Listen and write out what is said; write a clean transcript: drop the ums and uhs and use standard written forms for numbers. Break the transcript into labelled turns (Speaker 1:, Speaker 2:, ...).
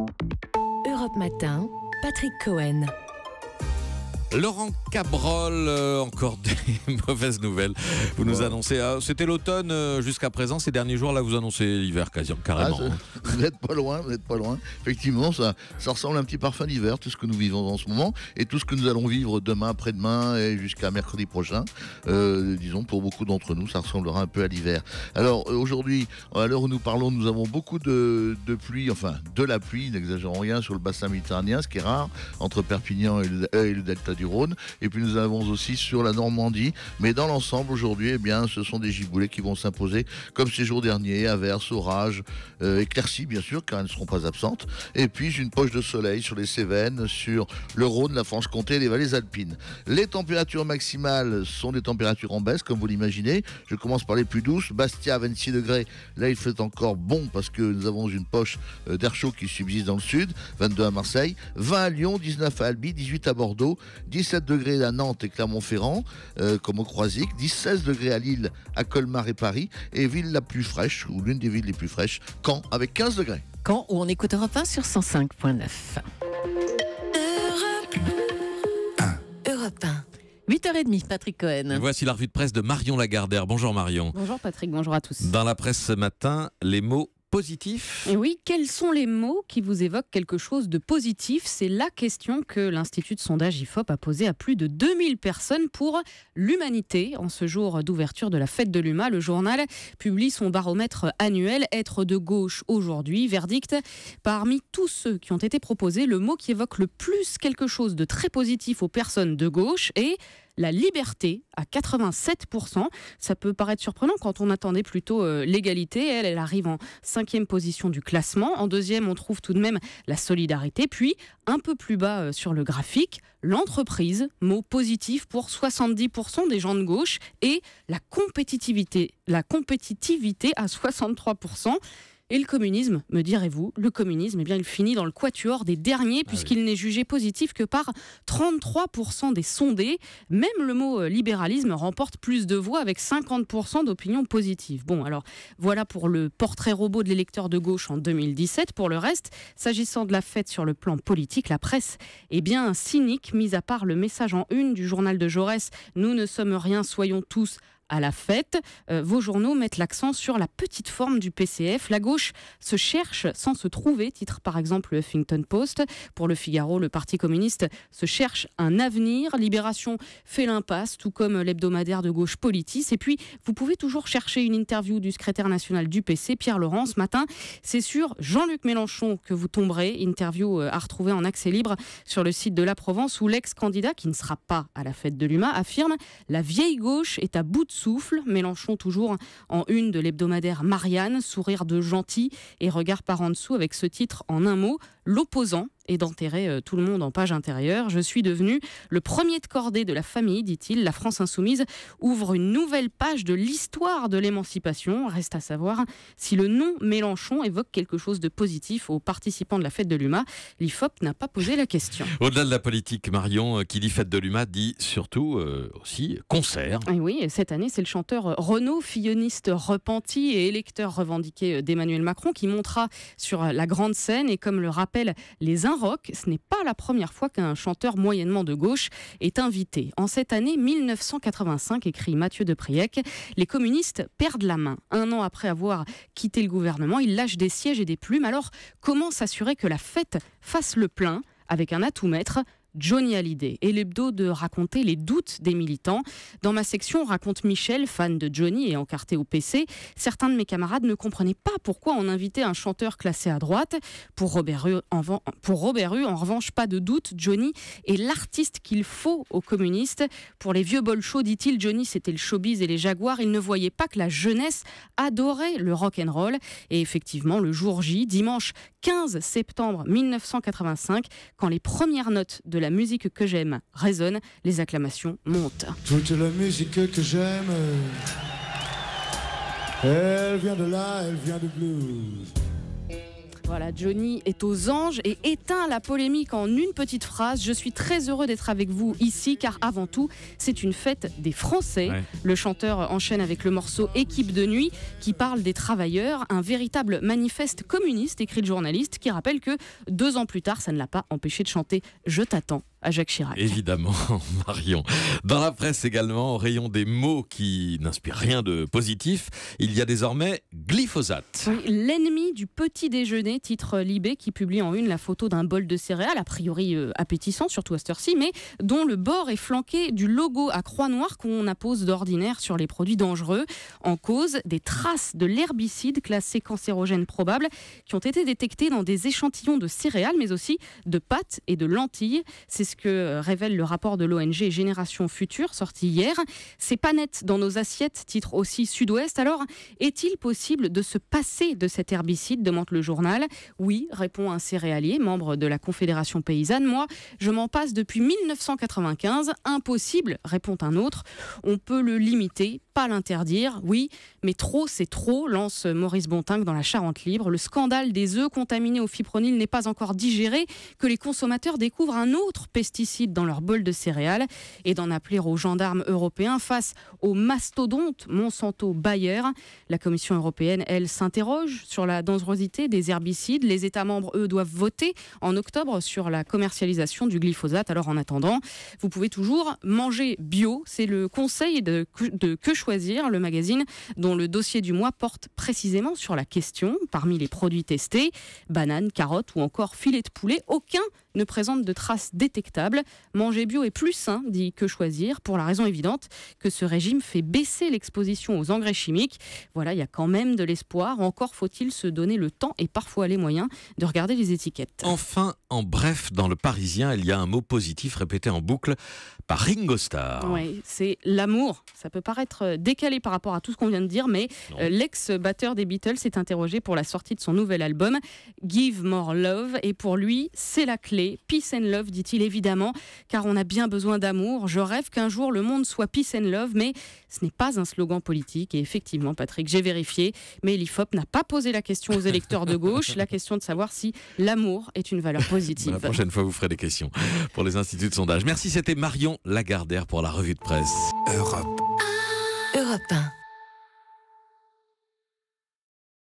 Speaker 1: Europe Matin, Patrick Cohen.
Speaker 2: Laurent Cabrol, encore des mauvaises nouvelles. Vous nous annoncez, c'était l'automne jusqu'à présent, ces derniers jours, là vous annoncez l'hiver carrément.
Speaker 3: Vous n'êtes pas loin, Effectivement, ça ressemble à un petit parfum d'hiver, tout ce que nous vivons en ce moment, et tout ce que nous allons vivre demain, après-demain, et jusqu'à mercredi prochain. Disons, pour beaucoup d'entre nous, ça ressemblera un peu à l'hiver. Alors, aujourd'hui, à l'heure où nous parlons, nous avons beaucoup de pluie, enfin, de la pluie, n'exagérons rien, sur le bassin méditerranéen, ce qui est rare, entre Perpignan et le delta du Rhône, et puis nous avons aussi sur la Normandie, mais dans l'ensemble aujourd'hui, eh bien, ce sont des giboulées qui vont s'imposer comme ces jours derniers, averses, orages, éclaircies bien sûr, car elles ne seront pas absentes, et puis une poche de soleil sur les Cévennes, sur le Rhône, la Franche-Comté et les vallées alpines. Les températures maximales sont des températures en baisse, comme vous l'imaginez. Je commence par les plus douces. Bastia, 26 degrés, là il fait encore bon parce que nous avons une poche d'air chaud qui subsiste dans le sud, 22 à Marseille, 20 à Lyon, 19 à Albi, 18 à Bordeaux, 17 degrés à Nantes et Clermont-Ferrand, comme au Croisic, 16 degrés à Lille, à Colmar et Paris, et ville la plus fraîche, ou l'une des villes les plus fraîches, Caen, avec 15 degrés.
Speaker 1: Caen, où on écoute Europe 1 sur 105.9. Europe 1. 8h30, Patrick Cohen.
Speaker 2: Et voici la revue de presse de Marion Lagardère. Bonjour Marion.
Speaker 4: Bonjour Patrick, bonjour à tous.
Speaker 2: Dans la presse ce matin, les mots positifs.
Speaker 4: Et oui, quels sont les mots qui vous évoquent quelque chose de positif? C'est la question que l'Institut de sondage IFOP a posée à plus de 2000 personnes pour l'humanité. En ce jour d'ouverture de la fête de l'UMA, le journal publie son baromètre annuel « Être de gauche aujourd'hui ». Verdict, parmi tous ceux qui ont été proposés, le mot qui évoque le plus quelque chose de très positif aux personnes de gauche est la liberté, à 87%. Ça peut paraître surprenant quand on attendait plutôt l'égalité. Elle arrive en 5e position du classement. En 2e, on trouve tout de même la solidarité. Puis, un peu plus bas sur le graphique, l'entreprise, mot positif pour 70% des gens de gauche. Et la compétitivité à 63%. Et le communisme, me direz-vous, le communisme, eh bien, il finit dans le quatuor des derniers puisqu'il n'est jugé positif que par 33% des sondés. Même le mot libéralisme remporte plus de voix avec 50% d'opinions positives. Bon, alors voilà pour le portrait robot de l'électeur de gauche en 2017. Pour le reste, s'agissant de la fête sur le plan politique, la presse est bien cynique, mis à part le message en une du journal de Jaurès « Nous ne sommes rien, soyons tous » à la fête. Vos journaux mettent l'accent sur la petite forme du PCF. La gauche se cherche sans se trouver, titre par exemple le Huffington Post. Pour le Figaro, le Parti communiste se cherche un avenir. Libération fait l'impasse, tout comme l'hebdomadaire de gauche Politis. Et puis, vous pouvez toujours chercher une interview du secrétaire national du PC, Pierre Laurent, ce matin. C'est sur Jean-Luc Mélenchon que vous tomberez. Interview à retrouver en accès libre sur le site de La Provence, où l'ex-candidat, qui ne sera pas à la fête de l'UMA, affirme « La vieille gauche est à bout de souffle ». Mélenchon toujours en une de l'hebdomadaire Marianne, sourire de gentil et regard par en dessous avec ce titre en un mot, l'opposant, et d'enterrer tout le monde en page intérieure. Je suis devenu le premier de cordée de la famille, dit-il. La France insoumise ouvre une nouvelle page de l'histoire de l'émancipation. Reste à savoir si le nom Mélenchon évoque quelque chose de positif aux participants de la fête de l'UMA. L'IFOP n'a pas posé la question.
Speaker 2: Au-delà de la politique, Marion, qui dit fête de l'UMA, dit surtout aussi concert.
Speaker 4: Et oui, cette année, c'est le chanteur Renaud, filloniste repenti et électeur revendiqué d'Emmanuel Macron, qui montera sur la grande scène. Et comme le rappellent les rock, ce n'est pas la première fois qu'un chanteur moyennement de gauche est invité. En cette année 1985, écrit Mathieu Depriec, les communistes perdent la main. Un an après avoir quitté le gouvernement, ils lâchent des sièges et des plumes. Alors, comment s'assurer que la fête fasse le plein avec un atout maître ? Johnny Hallyday et l'hebdo de raconter les doutes des militants. Dans ma section, raconte Michel, fan de Johnny et encarté au PC. Certains de mes camarades ne comprenaient pas pourquoi on invitait un chanteur classé à droite. Pour Robert Rue, en revanche, pas de doute, Johnny est l'artiste qu'il faut aux communistes. Pour les vieux bolchos, dit-il, Johnny c'était le showbiz et les Jaguars. Il ne voyait pas que la jeunesse adorait le rock'n'roll. Et effectivement, le jour J, dimanche 15 septembre 1985, quand les premières notes de la musique que j'aime résonnent, les acclamations montent.
Speaker 5: Toute la musique que j'aime, elle vient de là, elle vient de blues.
Speaker 4: Voilà, Johnny est aux anges et éteint la polémique en une petite phrase. Je suis très heureux d'être avec vous ici car avant tout, c'est une fête des Français.
Speaker 2: Ouais.
Speaker 4: Le chanteur enchaîne avec le morceau Équipe de nuit qui parle des travailleurs, un véritable manifeste communiste, écrit le journaliste, qui rappelle que 2 ans plus tard, ça ne l'a pas empêché de chanter Je t'attends à Jacques Chirac.
Speaker 2: Évidemment, Marion. Dans la presse également, au rayon des mots qui n'inspirent rien de positif, il y a désormais glyphosate.
Speaker 4: Oui, l'ennemi du petit déjeuner, titre Libé, qui publie en une la photo d'un bol de céréales, a priori appétissant, surtout à cette heure-ci, mais dont le bord est flanqué du logo à croix noire qu'on appose d'ordinaire sur les produits dangereux. En cause, des traces de l'herbicide classé cancérogène probable qui ont été détectées dans des échantillons de céréales, mais aussi de pâtes et de lentilles. C'est ce que révèle le rapport de l'ONG Génération Future, sorti hier. C'est pas net dans nos assiettes, titre aussi Sud-Ouest. Alors, est-il possible de se passer de cet herbicide, demande le journal. Oui, répond un céréalier, membre de la Confédération paysanne. Moi, je m'en passe depuis 1995. Impossible, répond un autre. On peut le limiter, pas l'interdire. Oui, mais trop, c'est trop, lance Maurice Bontingue dans la Charente Libre. Le scandale des œufs contaminés au fipronil n'est pas encore digéré que les consommateurs découvrent un autre pesticide dans leur bol de céréales et d'en appeler aux gendarmes européens face au mastodonte Monsanto-Bayer. La Commission européenne, elle, s'interroge sur la dangerosité des herbicides. Les États membres, eux, doivent voter en octobre sur la commercialisation du glyphosate. Alors en attendant, vous pouvez toujours manger bio. C'est le conseil de Que Choisir, le magazine dont le dossier du mois porte précisément sur la question. Parmi les produits testés, bananes, carottes ou encore filets de poulet, aucun ne présente de traces détectables. Manger bio est plus sain, dit Que Choisir, pour la raison évidente que ce régime fait baisser l'exposition aux engrais chimiques. Voilà, il y a quand même de l'espoir. Encore faut-il se donner le temps et parfois les moyens de regarder les étiquettes.
Speaker 2: Enfin, en bref, dans le Parisien, il y a un mot positif répété en boucle par Ringo Starr.
Speaker 4: Oui, c'est l'amour. Ça peut paraître décalé par rapport à tout ce qu'on vient de dire, mais l'ex-batteur des Beatles s'est interrogé pour la sortie de son nouvel album Give More Love, et pour lui, c'est la clé. Peace and love, dit-il évidemment, car on a bien besoin d'amour. Je rêve qu'un jour le monde soit peace and love, mais ce n'est pas un slogan politique. Et effectivement, Patrick, j'ai vérifié, mais l'IFOP n'a pas posé la question aux électeurs de gauche, la question de savoir si l'amour est une valeur positive.
Speaker 2: La prochaine fois, vous ferez des questions pour les instituts de sondage. Merci, c'était Marion Lagardère pour la revue de presse.
Speaker 1: Europe 1.